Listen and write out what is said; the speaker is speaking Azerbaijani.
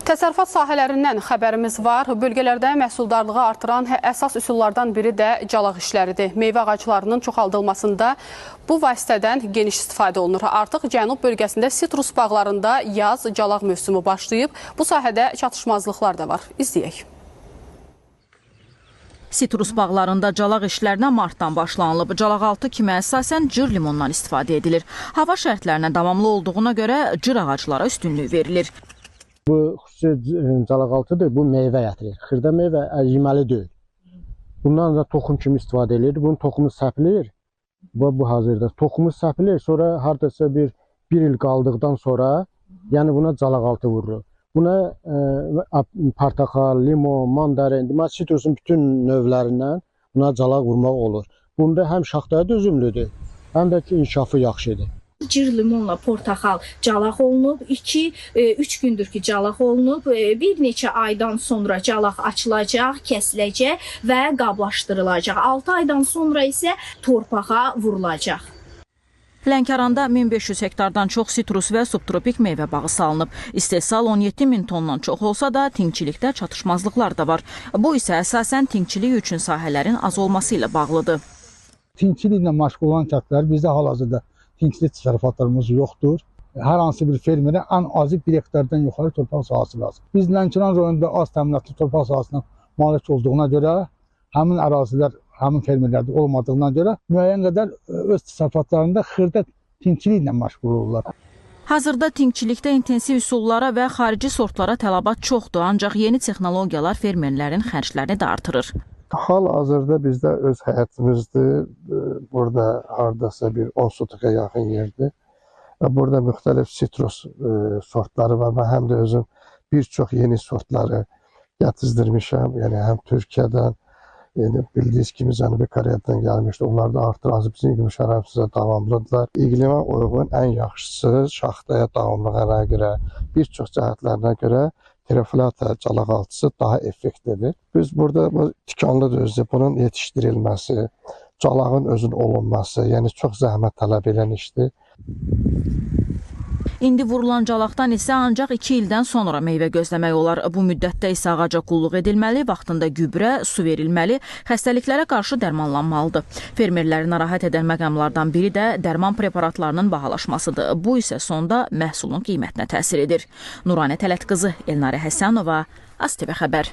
Təsərrüfat sahələrindən xəbərimiz var. Bölgələrdə məhsuldarlığı artıran əsas üsullardan biri də calaq işləridir. Meyvə ağaclarının çoxaldılmasında bu vasitədən geniş istifadə olunur. Artıq cənub bölgəsində sitrus bağlarında yaz calaq mövsümü başlayıb. Bu sahədə çatışmazlıqlar da var. İzləyək. Sitrus bağlarında calaq işlərinə martdan başlanılıb. Calaqaltı kimi əsasən cır limondan istifadə edilir. Hava şərtlərinə davamlı olduğuna görə cır ağaclara üstünlük verilir. Bu xüsusi calaqaltıdır, bu meyvə gətirir. Xırda meyvə yeməli deyil. Bundan da toxum kimi istifadə edilir. Bunun toxumu səpilir. Bu hazırda toxumu səpilir. Sonra hardasa bir il qaldıqdan sonra yəni buna calaqaltı vurulur. Buna portakal, limon, mandarin, demək sitrusun bütün növlərindən buna calaq vurmaq olur. Bunda həm şaxtaya dözümlüdür, həm də ki inkişafı yaxşıdır. Cır limonla portaxal calaq olunub, 2-3 gündür ki calaq olunub, bir neçə aydan sonra calaq açılacaq, kəsiləcək və qablaşdırılacaq. 6 aydan sonra isə torpağa vurulacaq. Lənkəranda 1500 hektardan çox sitrus və subtropik meyvə bağı salınıb. İstehsal 17 min tondan çox olsa da tinkçilikdə çatışmazlıqlar da var. Bu isə əsasən tinkçilik üçün sahələrin az olması ilə bağlıdır. Tinkçiliklə məşğul olan kəndlər bizdə hal-hazırda tinkçilik təsərrüfatlarımız yoxdur. Hər hansı bir fermerə ən azı 1 hektardan yuxarı torpaq sahəsi lazım. Biz Lənkəran rayonunda az təminatlı torpaq sahəsinə malik olduğuna görə həmin ərazilər həmin fermerlərdə olmadığına görə müəyyən qədər öz təsərrüfatlarında xırda tinkçiliklə məşğul olurlar. Hazırda tinkçilikdə intensiv üsullara və xarici sortlara tələbat çoxdur, ancaq yeni texnologiyalar fermerlərin xərclərini də artırır. Hal-hazırda bizdə öz həyətimizdir. Burada hardasa bir 10 sotuqa yaxın yerdir. Burada müxtəlif sitrus sortları var və həm də özüm bir çox yeni sortları yetizdirmişəm. Yəni həm Türkiyədən, bildiyiniz kimi Cənubi Koreyadan gəlmişdi. Onlar da artıq azı bizim iqlim şəraitimize davamlıdırlar. İqlimə uyğun ən yaxşısı şaxtaya davamlılığına görə, bir çox cəhətlərinə görə terefilata calaqaltısı daha effektivdir. Biz burada tikanlıdır özü, bunun yetişdirilməsi, calağın özün olunması, yəni çox zəhmət tələb edən işdir. İndi vurulan calaqdan isə ancaq 2 ildən sonra meyvə gözləmək olar. Bu müddətdə isə ağaca qulluq edilməli, vaxtında gübrə, su verilməli, xəstəliklərə qarşı dərmanlanmalıdır. Fermerləri narahat edən məqamlardan biri də dərman preparatlarının bahalaşmasıdır. Bu isə sonda məhsulun qiymətinə təsir edir. Nuranə Tələt qızı, Elnarə Həsənova, AzTV xəbər.